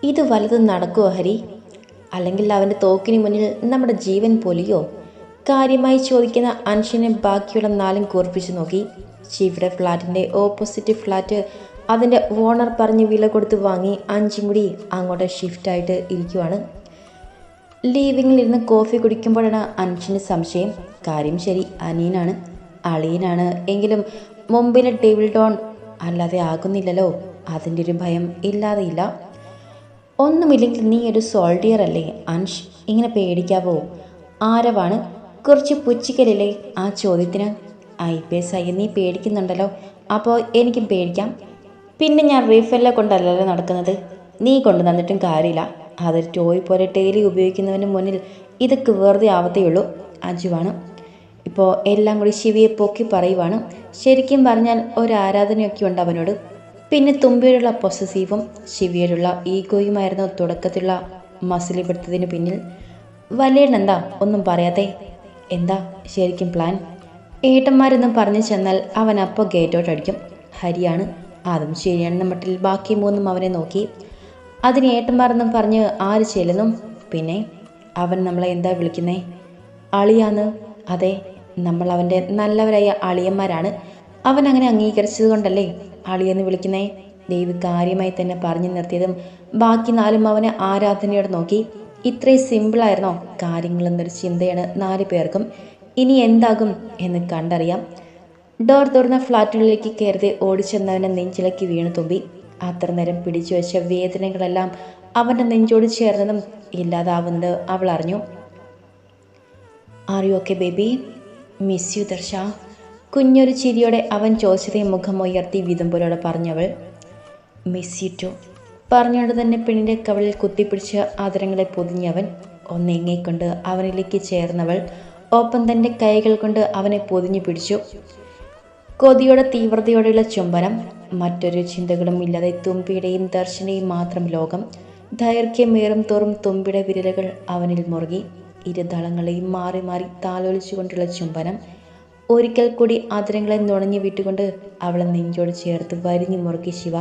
ഇത് വലുതും നടക്കുമോ ഹരി? അല്ലെങ്കിൽ അവൻ്റെ തോക്കിന് മുന്നിൽ നമ്മുടെ ജീവൻ പൊലിയോ? കാര്യമായി ചോദിക്കുന്ന അൻഷിനെ ബാക്കിയുള്ള നാലും കൂർപ്പിച്ചു നോക്കി. ശിവയുടെ ഫ്ലാറ്റിൻ്റെ ഓപ്പോസിറ്റ് ഫ്ലാറ്റ് അതിൻ്റെ ഓണർ പറഞ്ഞ് വില കൊടുത്ത് വാങ്ങി 5 കൂടി അങ്ങോട്ട് ഷിഫ്റ്റായിട്ട് ഇരിക്കുവാണ്. ലീവിങ്ങിലിരുന്ന് കോഫി കുടിക്കുമ്പോഴാണ് അൻഷിന് സംശയം. കാര്യം ശരി, അനിയനാണ്, അളിയനാണ് എങ്കിലും മുമ്പിലെ ഡേവിൾ ഡോൺ അല്ലാതെ ആകുന്നില്ലല്ലോ. അതിൻ്റെ ഒരു ഭയം ഇല്ലാതെയില്ല. ഒന്നുമില്ലെങ്കിൽ നീ ഒരു സോൾഡിയർ അല്ലേ അൻഷ്, ഇങ്ങനെ പേടിക്കാവോ? ആരവാണ് കുറച്ച് പുച്ഛിക്കലില്ലേ ആ ചോദ്യത്തിന്? IPS ആയി നീ പേടിക്കുന്നുണ്ടല്ലോ, അപ്പോൾ എനിക്കും പേടിക്കാം. പിന്നെ ഞാൻ റീഫെല്ലെ കൊണ്ടല്ലല്ലോ നടക്കുന്നത്. നീ കൊണ്ടു തന്നിട്ടും കാര്യമില്ല. അതൊരു ടോയ് പോലെ ഡെയിലി ഉപയോഗിക്കുന്നവന് മുന്നിൽ ഇതൊക്കെ വെറുതെ ആവത്തേയുള്ളൂ. അജുവാണ് ഇപ്പോൾ എല്ലാം കൂടി ശിവയെ പൊക്കി പറയുവാണ്. ശരിക്കും പറഞ്ഞാൽ ഒരു ആരാധനയൊക്കെ ഉണ്ട് അവനോട്. പിന്നെ തുമ്പിയോടുള്ള പൊസസീവും ശിവയോടുള്ള ഈഗോയുമായിരുന്നു തുടക്കത്തിലുള്ള മസിലിപ്പെടുത്തതിന് പിന്നിൽ. വലിയനെന്താ ഒന്നും പറയാതെ? എന്താ ശരിക്കും പ്ലാൻ? ഏട്ടന്മാരെന്നും പറഞ്ഞു ചെന്നാൽ അവൻ അപ്പോൾ ഗേറ്റ് ഔട്ട് അടിക്കും. ഹരിയാണ് അതും ശരിയാണെന്ന മട്ടിൽ ബാക്കി മൂന്നും അവനെ നോക്കി. അതിന് ഏട്ടന്മാരെന്നും പറഞ്ഞ് ആര് ചെല്ലുന്നു? പിന്നെ അവൻ നമ്മളെ എന്താ വിളിക്കുന്നേ? അളിയാന്ന്. അതെ, നമ്മൾ അവൻ്റെ നല്ലവരായ അളിയന്മാരാണ്. അവൻ അങ്ങനെ അംഗീകരിച്ചത് കൊണ്ടല്ലേ അളിയെന്ന് വിളിക്കുന്നേ. ദേവി കാര്യമായി തന്നെ പറഞ്ഞു നിർത്തിയതും ബാക്കി നാലും അവനെ ആരാധനയോടെ നോക്കി. ഇത്രയും സിമ്പിളായിരുന്നോ കാര്യങ്ങളെന്നൊരു ചിന്തയാണ് 4 പേർക്കും. ഇനി എന്താകും എന്ന് കണ്ടറിയാം. ഡോർ തുറന്ന ഫ്ലാറ്റുകളിലേക്ക് കയറി ഓടിച്ചെന്നവനെ നെഞ്ചിലേക്ക് വീണു തുമ്പി. അത്ര നേരം പിടിച്ചു വെച്ച വേദനകളെല്ലാം അവൻ്റെ നെഞ്ചോട് ചേർന്നതും ഇല്ലാതാവുന്നത് അവൾ അറിഞ്ഞു. Are you okay baby? Miss you Darsha. കുഞ്ഞൊരു ചിരിയോടെ അവൻ ചോദിച്ചതേ മുഖമുയർത്തി വിതുമ്പലോടെ പറഞ്ഞവൾ. മിസ് യു ടു പറഞ്ഞുകൊണ്ട് തന്നെ പെണ്ണിൻ്റെ കവളിൽ കുത്തിപ്പിടിച്ച് ആദരങ്ങളെ പൊതിഞ്ഞവൻ. ഒന്നെങ്ങിക്കൊണ്ട് അവനിലേക്ക് ചേർന്നവൾ ഒപ്പം തൻ്റെ കൈകൾ കൊണ്ട് അവനെ പൊതിഞ്ഞു പിടിച്ചു. കൊതിയോടെ തീവ്രതയോടെയുള്ള ചുംബനം. മറ്റൊരു ചിന്തകളും ഇല്ലാതെ തുമ്പിയുടെയും ദർശനയും മാത്രം ലോകം. ദൈർഘ്യമേറും തോറും തുമ്പിയുടെ വിരലുകൾ അവനിൽ മുറുകി. ഇരുതളങ്ങളെയും മാറി മാറി താലോലിച്ചുകൊണ്ടുള്ള ചുംബനം. ഒരിക്കൽ കൂടി ആദരങ്ങളെ നുണഞ്ഞു വിട്ടുകൊണ്ട് അവളെ നെഞ്ചോട് ചേർത്ത് വരിഞ്ഞു മുറുക്കി ശിവ.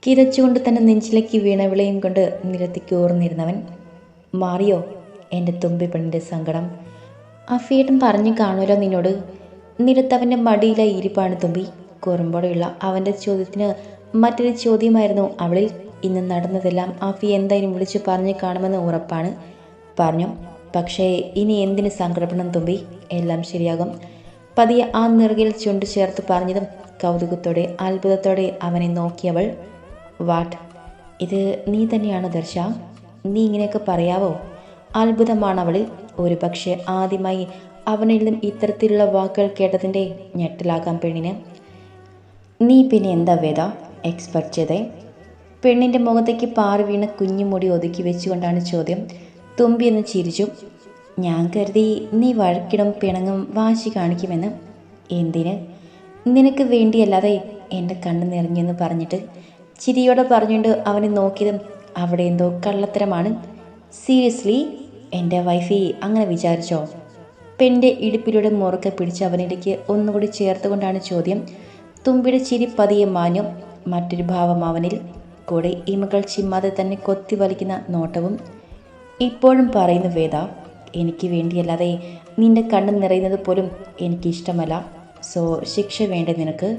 കിതച്ചുകൊണ്ട് തന്നെ നെഞ്ചിലേക്ക് വീണവിളയും കൊണ്ട് നിരത്തിക്ക് ഊർന്നിരുന്നവൻ. മാറിയോ എൻ്റെ തുമ്പി പെണ്ണിൻ്റെ സങ്കടം? അഫീട്ടൻ പറഞ്ഞു കാണുമല്ലോ നിന്നോട്. നിരത്തവൻ്റെ മടിയിലെ ഇരിപ്പാണ് തുമ്പി. കുറുമ്പോടെയുള്ള അവൻ്റെ ചോദ്യത്തിന് മറ്റൊരു ചോദ്യമായിരുന്നു അവളിൽ. ഇന്ന് നടന്നതെല്ലാം അഫി എന്തായാലും വിളിച്ചു പറഞ്ഞു കാണുമെന്ന് ഉറപ്പാണ്. പറഞ്ഞു, പക്ഷേ ഇനി എന്തിന് സങ്കടപ്പെടണം തുമ്പി, എല്ലാം ശരിയാകും. പതിയെ ആ നെറുകിൽ ചുണ്ടു ചേർത്ത് പറഞ്ഞതും കൗതുകത്തോടെ അത്ഭുതത്തോടെ അവനെ നോക്കിയവൾ. വാട്ട്, ഇത് നീ തന്നെയാണോ ദർശ? നീ ഇങ്ങനെയൊക്കെ പറയാവോ? അത്ഭുതമാണവളിൽ. ഒരു പക്ഷേ ആദ്യമായി അവനിൽ നിന്നും ഇത്തരത്തിലുള്ള വാക്കുകൾ കേട്ടതിൻ്റെ ഞെട്ടലാകാം പെണ്ണിന്. നീ പിന്നെ എന്താ വേദ എക്സ്പെക്ട് ചെയ്തേ? പെണ്ണിൻ്റെ മുഖത്തേക്ക് പാറി വീണ കുഞ്ഞുമുടി ഒതുക്കി വെച്ചുകൊണ്ടാണ് ചോദ്യം. തുമ്പി എന്ന് ചിരിച്ചു. ഞാൻ കരുതി നീ വഴക്കിടും, പിണങ്ങും, വാശി കാണിക്കുമെന്ന്. എന്തിന്? നിനക്ക് വേണ്ടിയല്ലാതെ എൻ്റെ കണ്ണ് നിറഞ്ഞെന്ന് പറഞ്ഞിട്ട്. ചിരിയോടെ പറഞ്ഞുകൊണ്ട് അവനെ നോക്കിയതും അവിടെ എന്തോ കള്ളത്തരമാണ്. സീരിയസ്ലി എൻ്റെ വൈഫി അങ്ങനെ വിചാരിച്ചോ? പെണ്ണിൻ്റെ ഇടുപ്പിലൂടെ മുറുക്കെ പിടിച്ച് അവനിലേക്ക് ഒന്നുകൂടി ചേർത്തുകൊണ്ടാണ് ചോദ്യം. തുമ്പിയുടെ ചിരി പതിയെ മാഞ്ഞു. മറ്റൊരു ഭാവം അവനിൽ. കൂടെ ഇമകൾ ചിമ്മാതെ തന്നെ കൊത്തി വലിക്കുന്ന നോട്ടവും. ഇപ്പോഴും പറയുന്നു വേദ, എനിക്ക് വേണ്ടിയല്ലാതെ നിന്റെ കണ്ണ് നിറയുന്നത് പോലും എനിക്കിഷ്ടമല്ല. സോ ശിക്ഷ വേണ്ടേ നിനക്ക്?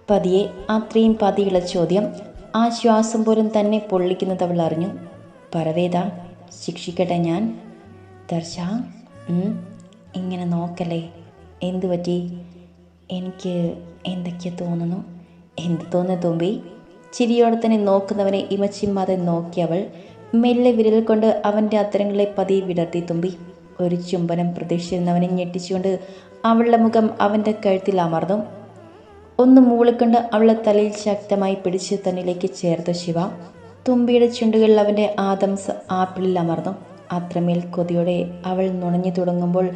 പതിയെ, അത്രയും പതിയുള്ള ചോദ്യം. ആ ശ്വാസം പോലും തന്നെ പൊള്ളിക്കുന്നത് അവൾ അറിഞ്ഞു. പറവേദ, ശിക്ഷിക്കട്ടെ ഞാൻ? ദർശ, ഇങ്ങനെ നോക്കല്ലേ. എന്തു പറ്റി? എനിക്ക് എന്തൊക്കെയോ തോന്നുന്നു. എന്ത് തോന്നുന്നു തുമ്പി? ചിരിയോടെ തന്നെ നോക്കുന്നവനെ ഇമച്ചിമ്മാതെ നോക്കിയവൾ മെല്ലെ വിരൽ കൊണ്ട് അവൻ്റെ അത്തരങ്ങളെ പതിയെ വിടർത്തി തുമ്പി. ഒരു ചുംബനം പ്രതീക്ഷിച്ചിരുന്നവനെ ഞെട്ടിച്ചുകൊണ്ട് അവളുടെ മുഖം അവൻ്റെ കഴുത്തിൽ അമർന്നു. ഒന്ന് മൂളിക്കൊണ്ട് അവളെ തലയിൽ ശക്തമായി പിടിച്ച് തന്നിലേക്ക് ചേർത്തു ശിവ. തുമ്പിയുടെ ചുണ്ടുകളിൽ അവൻ്റെ ആദംസ് ആപ്പിളിൽ അമർന്നു. അത്രമേൽ കൊതിയോടെ അവൾ നുണഞ്ഞു തുടങ്ങുമ്പോൾ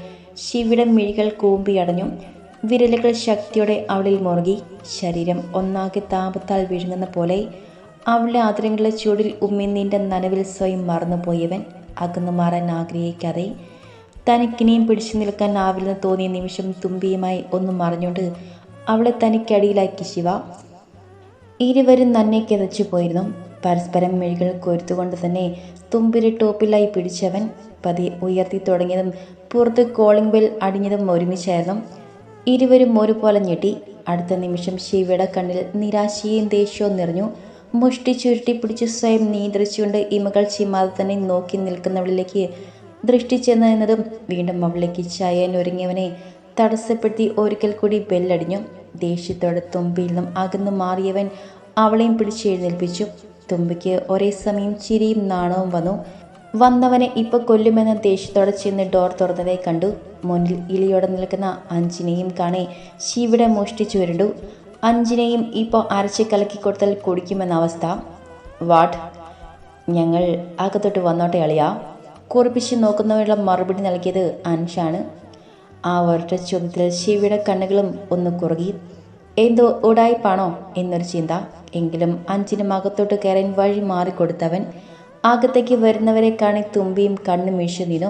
ശിവയുടെ മിഴികൾ കൂമ്പിയടഞ്ഞു. വിരലുകൾ ശക്തിയോടെ അവളിൽ മുറുകി. ശരീരം ഒന്നാകെ താപത്താൽ വിഴുങ്ങുന്ന പോലെ. അവളുടെ ആദരങ്ങളുടെ ചൂടിൽ ഉമ്മിനീൻ്റെ നനവിൽ സ്വയം മറന്നുപോയവൻ അകന്നു മാറാൻ ആഗ്രഹിക്കാതെ തനിക്കിനെയും പിടിച്ചു നിൽക്കാൻ ആവില്ലെന്ന് തോന്നിയ നിമിഷം തുമ്പിയുമായി ഒന്ന് മറിഞ്ഞുകൊണ്ട് അവളെ തനിക്കടിയിലാക്കി ശിവ. ഇരുവരും നന്നെ കിതച്ചു പോയിരുന്നു. പരസ്പരം മിഴികൾ കൊരുത്തുകൊണ്ട് തന്നെ തുമ്പിലെ ടോപ്പിലായി പിടിച്ചവൻ പതി ഉയർത്തി തുടങ്ങിയതും പുറത്ത് കോളിംഗ് ബെൽ അടിഞ്ഞതും ഒരുമിച്ചായിരുന്നു. ഇരുവരും ഒരുപോലെ ഞെട്ടി. അടുത്ത നിമിഷം ശിവയുടെ കണ്ണിൽ നിരാശയും ദേഷ്യവും നിറഞ്ഞു. മുഷ്ടി ചുരുട്ടി പിടിച്ച് സ്വയം നിയന്ത്രിച്ചുകൊണ്ട് ഇമകൾ ചിമ്മാതെ തന്നെ നോക്കി നിൽക്കുന്നവളിലേക്ക് ദൃഷ്ടി ചെന്നതും വീണ്ടും അവളിലേക്ക് ചായാൻ ഒരുങ്ങിയവനെ തടസ്സപ്പെടുത്തി ഒരിക്കൽ കൂടി ബെല്ലടിഞ്ഞു. ദേഷ്യത്തോടെ തുമ്പിയിൽ നിന്നും അകന്നു മാറിയവൻ അവളെയും പിടിച്ച് എഴുന്നേൽപ്പിച്ചു. തുമ്പിക്ക് ഒരേ സമയം ചിരിയും നാണവും വന്നു. വന്നവനെ ഇപ്പോൾ കൊല്ലുമെന്ന ദേഷ്യത്തോടെ ചെന്ന് ഡോർ തുറന്നതായി കണ്ടു. മുന്നിൽ ഇളിയോടെ നിൽക്കുന്ന അഞ്ജിനെയും കാണെ ശിവയുടെ മുഷ്ടി ചുരുണ്ടു. അഞ്ജിനെയും ഇപ്പോൾ അരച്ച് കലക്കി കൊടുത്താൽ കുടിക്കുമെന്ന അവസ്ഥ. വാട്ട്? ഞങ്ങൾ അകത്തോട്ട് വന്നോട്ടെ അളിയാ? കുറിപ്പിച്ച് നോക്കുന്നവരുടെ മറുപടി നൽകിയത് അൻഷാണ്. ആ ഒരൊറ്റ ചോദ്യത്തിൽ ശിവയുടെ കണ്ണുകളും ഒന്ന് കുറുകി. എന്തോ ഉടായിപ്പാണോ എന്നൊരു ചിന്ത. എങ്കിലും അഞ്ചിനും അകത്തോട്ട് കയറാൻ വഴി മാറിക്കൊടുത്തവൻ അകത്തേക്ക് വരുന്നവരെ കാണി തുമ്പിയും കണ്ണു വീഴ്ച നിന്നു.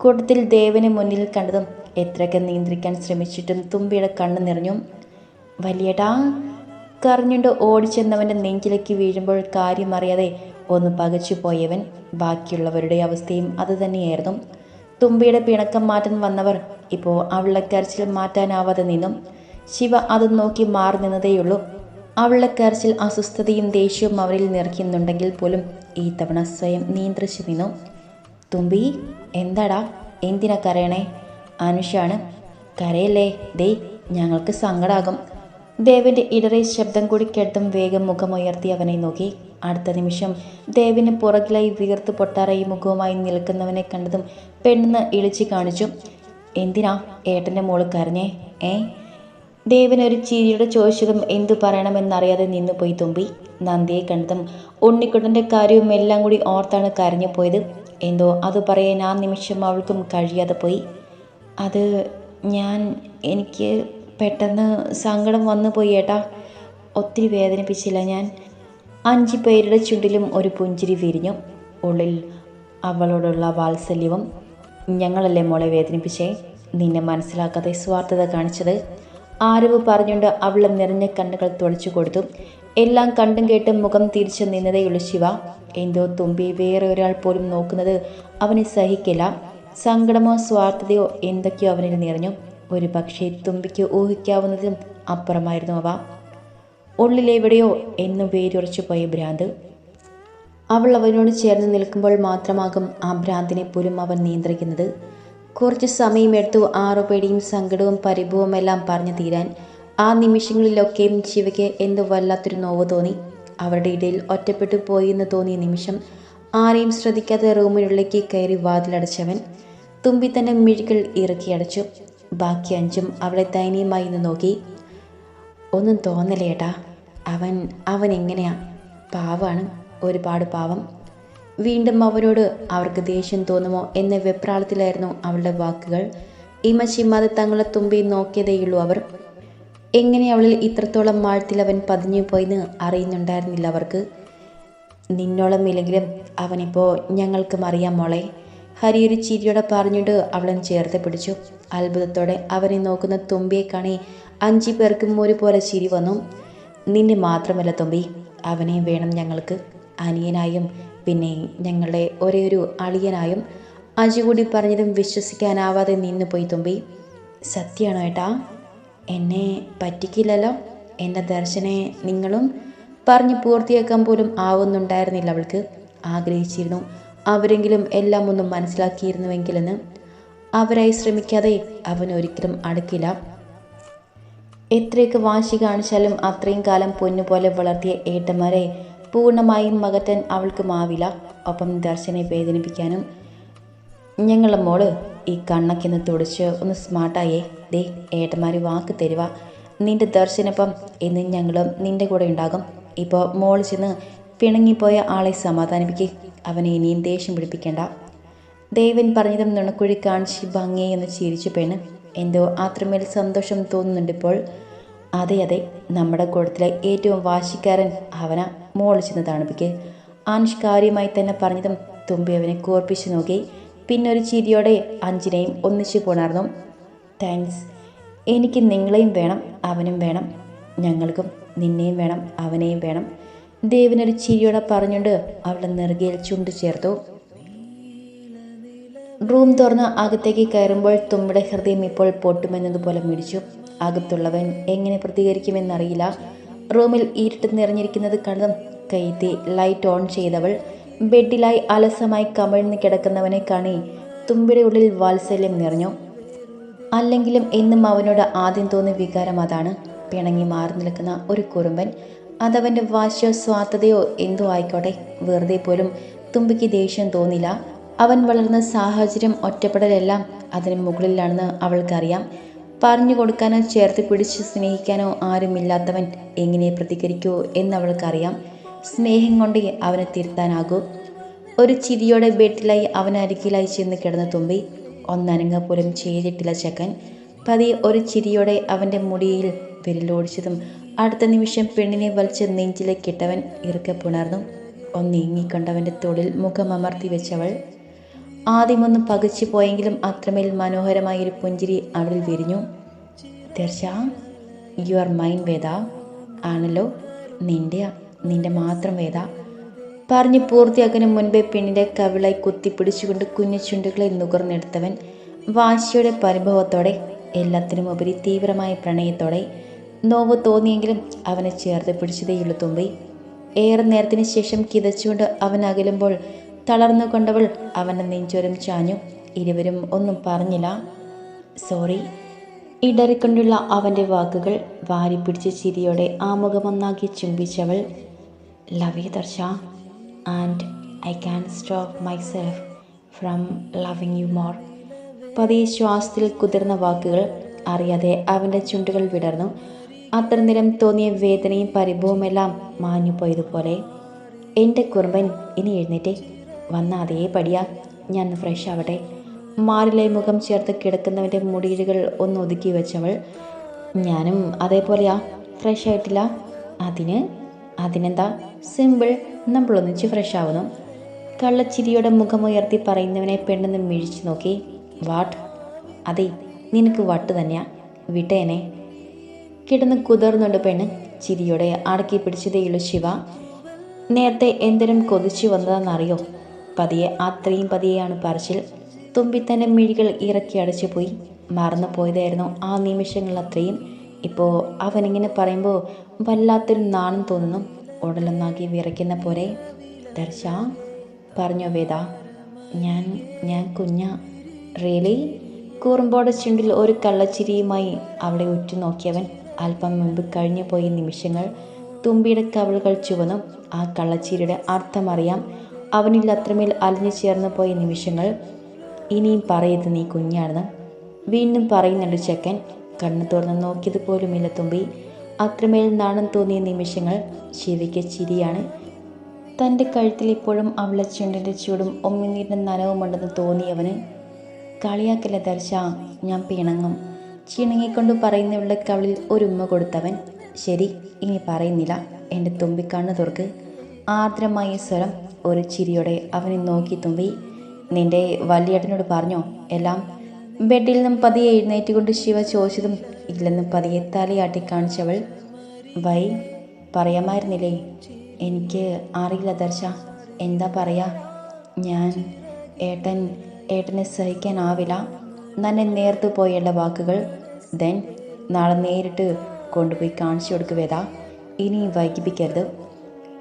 കൂട്ടത്തിൽ ദേവനെ മുന്നിൽ കണ്ടതും എത്രയൊക്കെ നിയന്ത്രിക്കാൻ ശ്രമിച്ചിട്ടും തുമ്പിയുടെ കണ്ണ് നിറഞ്ഞു. വലിയേട്ടാ കരഞ്ഞുകൊണ്ട് ഓടിച്ചെന്നവൻ്റെ നെഞ്ചിലേക്ക് വീഴുമ്പോൾ കാര്യം അറിയാതെ ഒന്ന് പകച്ചു പോയവൻ. ബാക്കിയുള്ളവരുടെ അവസ്ഥയും അതുതന്നെയായിരുന്നു. തുമ്പിയുടെ പിണക്കം മാറ്റാൻ വന്നവർ ഇപ്പോൾ അവളുടെ കരച്ചിൽ മാറ്റാനാവാതെ നിന്നും. ശിവ അത് നോക്കി മാറി നിന്നതേയുള്ളൂ. അവളുടെ കരച്ചിൽ അസ്വസ്ഥതയും ദേഷ്യവും അവരിൽ നിറയ്ക്കുന്നുണ്ടെങ്കിൽ പോലും ഈ തവണ സ്വയം നിയന്ത്രിച്ചു നിന്നു. തുമ്പി എന്താടാ, എന്തിനാ കരയണേ? അനുഷാണ്. കരയല്ലേ, ദേ ഞങ്ങൾക്ക് സങ്കടാകും. ദേവന്റെ ഇടറെ ശബ്ദം കൂടി കേട്ടും വേഗം മുഖമുയർത്തി അവനെ നോക്കി. അടുത്ത നിമിഷം ദേവിന് പുറകിലായി വീർത്ത് പൊട്ടാറായി മുഖവുമായി നിൽക്കുന്നവനെ കണ്ടതും പെണ്ണെന്ന് ഇളിച്ചു കാണിച്ചു. എന്തിനാ ഏട്ടൻ്റെ മോള് കരഞ്ഞേ? ദേവനൊരു ചിരിയുടെ ചോദിച്ചതും എന്തു പറയണമെന്നറിയാതെ നിന്നുപോയി തുമ്പി. നന്ദിയെ കണ്ടതും ഉണ്ണിക്കുട്ടൻ്റെ കാര്യവും എല്ലാം കൂടി ഓർത്താണ് കരഞ്ഞു പോയത്. എന്തോ അത് പറയാൻ ആ നിമിഷം അവൾക്കും കഴിയാതെ പോയി. അത് എനിക്ക് പെട്ടെന്ന് സങ്കടം വന്നു പോയി ഏട്ടാ. ഒത്തിരി വേദനിപ്പിച്ചില്ല ഞാൻ. 5 പേരുടെ ചുണ്ടിലും ഒരു പുഞ്ചിരി വിരിഞ്ഞു. ഉള്ളിൽ അവളോടുള്ള വാത്സല്യവും. ഞങ്ങളല്ലേ മോളെ വേദനിപ്പിച്ചേ? നിന്നെ മനസ്സിലാക്കാതെ സ്വാർത്ഥത കാണിച്ചത്. ആരവ് പറഞ്ഞുകൊണ്ട് അവളെ നിറഞ്ഞ കണ്ണുകൾ തുടച്ചു കൊടുത്തു. എല്ലാം കണ്ടും കേട്ടും മുഖം തിരിച്ചു നിന്നതേയുള്ളൂ ശിവ. എന്തോ തുമ്പി വേറെ ഒരാൾ പോലും നോക്കുന്നത് അവന് സഹിക്കില്ല. സങ്കടമോ സ്വാർത്ഥതയോ എന്തൊക്കെയോ അവനിൽ നിറഞ്ഞു. ഒരു പക്ഷേ തുമ്പിക്ക് ഊഹിക്കാവുന്നതിലും അപ്പുറമായിരുന്നു അവ. ഉള്ളിലെവിടെയോ എന്നും വേരുറച്ചു പോയ ഭ്രാന്ത്. അവൾ അവനോട് ചേർന്ന് നിൽക്കുമ്പോൾ മാത്രമാകും ആ ഭ്രാന്തിനെ പോലും അവൻ നിയന്ത്രിക്കുന്നത്. കുറച്ച് സമയമെടുത്തു 6 പേടിയും സങ്കടവും പരിഭവവും എല്ലാം പറഞ്ഞു തീരാൻ. ആ നിമിഷങ്ങളിലൊക്കെയും ശിവയ്ക്ക് എന്തോ വല്ലാത്തൊരു നോവ് തോന്നി. അവരുടെ ഇടയിൽ ഒറ്റപ്പെട്ടു പോയി എന്ന് തോന്നിയ നിമിഷം ആരെയും ശ്രദ്ധിക്കാതെ റൂമിനുള്ളിലേക്ക് കയറി വാതിലടച്ചവൻ തുമ്പി തന്നെ മിഴികൾ ഇറക്കി അടച്ചു. ബാക്കി 5 അവളെ ദയനീയമായി നിന്ന് നോക്കി. ഒന്നും തോന്നലേട്ടാ, അവൻ എങ്ങനെയാ? പാവാണ്, ഒരുപാട് പാവം. വീണ്ടും അവനോട് അവർക്ക് ദേഷ്യം തോന്നുമോ എന്ന വെപ്രാളത്തിലായിരുന്നു അവളുടെ വാക്കുകൾ. ഇമ ചിമ്മാതെ തങ്ങളെ തുമ്പി നോക്കിയതേയുള്ളൂ അവർ. എങ്ങനെ അവളിൽ ഇത്രത്തോളം ആഴത്തിൽ അവൻ പതിഞ്ഞു പോയെന്ന് അറിയുന്നുണ്ടായിരുന്നില്ല അവർക്ക്. നിന്നോളം ഇല്ലെങ്കിലും അവനിപ്പോൾ ഞങ്ങൾക്കും അറിയാം മോളെ. ഹരി ഒരു ചിരിയോടെ പറഞ്ഞിട്ട് അവളെ ചേർത്ത് പിടിച്ചു. അത്ഭുതത്തോടെ അവനെ നോക്കുന്ന തുമ്പിയെ കാണി 5 പേർക്കും ഒരുപോലെ ചിരി വന്നു. നിന്നെ മാത്രമല്ല തുമ്പി, അവനെയും വേണം ഞങ്ങൾക്ക്, അനിയനായും പിന്നെ ഞങ്ങളുടെ ഒരേ ഒരു അളിയനായും. അജി കൂടി പറഞ്ഞതും വിശ്വസിക്കാനാവാതെ നിന്നുപോയി തുമ്പി. സത്യമാണോ ഏട്ടാ? എന്നെ പറ്റിക്കില്ലല്ലോ? എൻ്റെ ദർശനെ നിങ്ങളും പറഞ്ഞ് പൂർത്തിയാക്കാൻ പോലും ആവുന്നുണ്ടായിരുന്നില്ല അവൾക്ക്. ആഗ്രഹിച്ചിരുന്നു അവരെങ്കിലും എല്ലാം ഒന്നും മനസ്സിലാക്കിയിരുന്നുവെങ്കിലെന്ന്. അവരായി ശ്രമിക്കാതെ അവൻ ഒരിക്കലും അടുക്കില്ല. എത്രയൊക്കെ വാശി കാണിച്ചാലും അത്രയും കാലം പൊന്നുപോലെ വളർത്തിയ ഏട്ടന്മാരെ പൂർണ്ണമായും അകറ്റാൻ അവൾക്കുമാവില്ല. ഒപ്പം ദർശനെ വേദനിപ്പിക്കാനും. ഞങ്ങളുടെ മോള് ഈ കണ്ണൊക്കെന്ന് തുടച്ച് ഒന്ന് സ്മാർട്ടായേ. ദേ ഏട്ടന്മാർ വാക്ക് തരുക, നിന്റെ ദർശനപ്പം എന്ന് ഞങ്ങളും നിന്റെ കൂടെ ഉണ്ടാകും. ഇപ്പോൾ മോൾ ചെന്ന് പിണങ്ങിപ്പോയ ആളെ സമാധാനിപ്പിക്കുക. അവനെ ഇനിയും ദേഷ്യം പിടിപ്പിക്കേണ്ട. ദേവൻ പറഞ്ഞതും നുണക്കുഴി കാണിച്ച് ഭംഗിയെ എന്ന് ചിരിച്ചു പെണ്ണ്. എന്തോ അത്രമേൽ സന്തോഷം തോന്നുന്നുണ്ടിപ്പോൾ. അതെ, നമ്മുടെ കൂട്ടത്തിലെ ഏറ്റവും വാശിക്കാരൻ അവനാ. മോൾ ചെന്ന് തണുപ്പിക്കുക. ആൻഷ് കാര്യമായി തന്നെ പറഞ്ഞതും തുമ്പി അവനെ കോർപ്പിച്ചു നോക്കി. പിന്നൊരു ചിരിയോടെ 5നെയും ഒന്നിച്ചു പുണർന്നു. താങ്ക്സ്. എനിക്ക് നിങ്ങളെയും വേണം, അവനും വേണം. ഞങ്ങൾക്കും നിന്നെയും വേണം, അവനെയും വേണം. ദേവനൊരു ചിരിയോടെ പറഞ്ഞുകൊണ്ട് അവളെ നെറുകയിൽ ചുണ്ടു ചേർത്തു. റൂം തുറന്ന് അകത്തേക്ക് കയറുമ്പോൾ തുമ്പിയുടെ ഹൃദയം ഇപ്പോൾ പൊട്ടുമെന്നതുപോലെ മിടിച്ചു. അകത്തുള്ളവൻ എങ്ങനെ പ്രതികരിക്കുമെന്നറിയില്ല. റൂമിൽ ഇരുട്ട് നിറഞ്ഞിരിക്കുന്നത് കണ്ടതും കൈത്തി ലൈറ്റ് ഓൺ ചെയ്തവൾ ബെഡിലായി അലസമായി കമിഴ്ന്ന് കിടക്കുന്നവനെ കാണി തുമ്പിയുടെ ഉള്ളിൽ വാത്സല്യം നിറഞ്ഞു. അല്ലെങ്കിലും എന്നും അവനോട് ആദ്യം തോന്നിയ വികാരം അതാണ്. പിണങ്ങി മാറി നിൽക്കുന്ന ഒരു കുറുമ്പൻ. അതവൻ്റെ വാശിയോ സ്വാർത്ഥതയോ എന്തോ ആയിക്കോട്ടെ, വെറുതെ പോലും തുമ്പിക്ക് ദേഷ്യം തോന്നില്ല. അവൻ വളർന്ന സാഹചര്യം, ഒറ്റപ്പെടലെല്ലാം അതിന് മുകളിലാണെന്ന് അവൾക്കറിയാം. പറഞ്ഞു കൊടുക്കാനോ ചേർത്ത് പിടിച്ച് സ്നേഹിക്കാനോ ആരുമില്ലാത്തവൻ എങ്ങനെ പ്രതികരിക്കൂ എന്നവൾക്കറിയാം. സ്നേഹം കൊണ്ട് അവനെ തിരുത്താനാകൂ. ഒരു ചിരിയോടെ ബെഡിലായി അവനരികിലായി ചെന്ന് കിടന്ന തുമ്പി. ഒന്നനങ്ങ പോലും ചെയ്തിട്ടില്ല ചെക്കൻ. പതിയെ ഒരു ചിരിയോടെ അവൻ്റെ മുടിയിൽ വിരലോടിച്ചതും അടുത്ത നിമിഷം പെണ്ണിനെ വലിച്ച് നെഞ്ചിലേക്കിട്ടവൻ ഇറുക്കെ പുണർന്നു. ഒന്നീങ്ങിക്കൊണ്ടവൻ്റെ തോളിൽ മുഖമമർത്തി വെച്ചവൾ. ആദ്യമൊന്നും പകച്ചു പോയെങ്കിലും അത്രമേൽ മനോഹരമായൊരു പുഞ്ചിരി അവളിൽ വിരിഞ്ഞു. ദർശ, യു ആർ മൈൻ വേദ. ആണല്ലോ, നിന്റെ മാത്രം വേദ. പറഞ്ഞ് പൂർത്തിയാക്കുന്നതിന് മുൻപേ പെണ്ണിൻ്റെ കവിളായി കുത്തിപ്പിടിച്ചുകൊണ്ട് കുഞ്ഞു ചുണ്ടുകളെ നുകർന്നെടുത്തവൻ വാശിയുടെ പരിഭവത്തോടെ, എല്ലാത്തിനുമുപരി തീവ്രമായ പ്രണയത്തോടെ. നോവ് തോന്നിയെങ്കിലും അവനെ ചേർത്ത് പിടിച്ചതേയുള്ളൂ തുമ്പി. ഏറെ നേരത്തിന് ശേഷം കിതച്ചുകൊണ്ട് അവൻ അകലുമ്പോൾ തളർന്നുകൊണ്ടവൾ അവൻ്റെ നെഞ്ചോരം ചാഞ്ഞു. ഇരുവരും ഒന്നും പറഞ്ഞില്ല. സോറി. ഇടറിക്കൊണ്ടുള്ള അവൻ്റെ വാക്കുകൾ വാരിപ്പിടിച്ച ചിരിയോടെ ആ മുഖമൊന്നാക്കി ചുംബിച്ചവൾ. Love you Darsha, and I can stop myself from loving you more. പതിയെ ശ്വാസത്തിൽ കുതിർന്ന വാക്കുകൾ അറിയാതെ അവൻ്റെ ചുണ്ടുകൾ വിടർന്നു. അത്ര നേരം തോന്നിയ വേദനയും പരിഭവമെല്ലാം മാഞ്ഞു പോയതുപോലെ. എൻ്റെ കുറുമ്പൻ, ഇനി എഴുന്നേറ്റേ, വന്ന അതേ പടിയാ. ഞാൻ ഫ്രഷ് ആവട്ടെ. മാറിലായി മുഖം ചേർത്ത് കിടക്കുന്നവൻ്റെ മുടിയിഴകൾ ഒന്ന് ഒതുക്കി വെച്ചവൾ. ഞാനും അതേപോലെയാ, ഫ്രഷ് ആയിട്ടില്ല. അതിനെന്താ, സിമ്പിൾ, നമ്മളൊന്നിച്ച് ഫ്രഷ് ആവുന്നു. കള്ളച്ചിരിയോടെ മുഖമുയർത്തി പറയുന്നവനെ പെണ്ണെന്ന് മിഴിച്ചു നോക്കി. വാട്ട്? അതെ, നിനക്ക് വട്ട് തന്നെയാ, വിട്ടേനെ. കിടന്ന് കുതിർന്നുണ്ട് പെണ്ണ്. ചിരിയോടെ അടക്കി പിടിച്ചതേയുള്ളൂ ശിവ. നേരത്തെ എന്തിനും കൊതിച്ചു വന്നതെന്നറിയോ? അത്രയും പതിയെയാണ് പറച്ചിൽ. തുമ്പി തൻ്റെ മിഴികൾ ഇറക്കി അടച്ചു പോയി. മറന്നു പോയതായിരുന്നു ആ നിമിഷങ്ങൾ അത്രയും. ഇപ്പോൾ അവനിങ്ങനെ പറയുമ്പോൾ വല്ലാത്തൊരു നാണം തോന്നുന്നു. ഉടലൊന്നാക്കി വിറയ്ക്കുന്ന പോലെ. ദർശ, പറഞ്ഞോ വേദ. ഞാൻ കുഞ്ഞാ. റിയലി? കൂറുമ്പോടെ ചുണ്ടിൽ ഒരു കള്ളച്ചിരിയുമായി അവളെ ഉറ്റുനോക്കിയവൻ. അല്പം മുൻപ് കഴിഞ്ഞു പോയ നിമിഷങ്ങൾ. തുമ്പിയുടെ കവിളുകൾ ചുവന്നു. ആ കള്ളച്ചിരിയുടെ അർത്ഥമറിയാം അവനിൽ. അത്രമേൽ അലിഞ്ഞു ചേർന്ന് പോയ നിമിഷങ്ങൾ. ഇനിയും പറയരുത് നീ കുഞ്ഞാണെന്ന്. വീണ്ടും പറയുന്നുണ്ട് ചെക്കൻ. കണ്ണു തുറന്ന് നോക്കിയതുപോലുമില്ല തുമ്പി. അത്രമേൽ നാണം തോന്നിയ നിമിഷങ്ങൾ. ശിവയ്ക്ക് ചിരിയാണ്. തൻ്റെ കഴുത്തിൽ ഇപ്പോഴും അവളെ ചുണ്ടിൻ്റെ ചൂടും ഒമ്മിനീരിൻ്റെ നനവുമുണ്ടെന്ന് തോന്നിയവന്. കളിയാക്കല്ല ദർശ, ഞാൻ പിണങ്ങും. ചിണങ്ങിക്കൊണ്ട് പറയുന്നവളുടെ കവിളിൽ ഒരു ഉമ്മ കൊടുത്തവൻ. ശരി, ഇനി പറയുന്നില്ല. എൻ്റെ തുമ്പി കണ്ണു തുറക്ക്. ആർദ്രമായ സ്വരം. ഒരു ചിരിയോടെ അവനെ നോക്കി തുമ്പി. നിന്റെ വലിയേട്ടനോട് പറഞ്ഞോ എല്ലാം? ബെഡിൽ നിന്നും പതിയെ എഴുന്നേറ്റുകൊണ്ട് ശിവ ചോദിച്ചതും ഇല്ലെന്ന് പതിയെ തലയാട്ടി കാണിച്ചവൾ. വൈ? പറയാമായിരുന്നില്ലേ? എനിക്ക് അറിയില്ല ദർശ, എന്താ പറയാ. ഞാൻ ഏട്ടനെ സഹിക്കാനാവില്ല. നന്നെ നേർത്തു പോയുള്ള വാക്കുകൾ. ദെൻ നാളെ നേരിട്ട് കൊണ്ടുപോയി കാണിച്ചു കൊടുക്കുവേതാ. ഇനി വൈകിപ്പിക്കരുത്.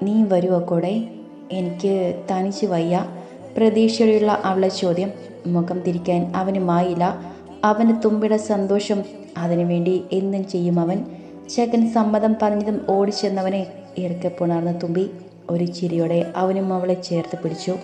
നീ വരുമോ കൂടെ? എനിക്ക് തനിച്ച് വയ്യ. പ്രതീക്ഷയുള്ള അവളെ ചോദ്യം. മുഖം തിരിക്കാൻ അവനുമായില്ല. അവന് തുമ്പിയുടെ സന്തോഷം. അതിനുവേണ്ടി എന്തും ചെയ്യും അവൻ. ചെക്കൻ സമ്മതം പറഞ്ഞതും ഓടിച്ചെന്നവനെ ഇറക്കെ പുണർന്ന തുമ്പി ഒരു ചിരിയോടെ അവനും അവളെ ചേർത്ത് പിടിച്ചു.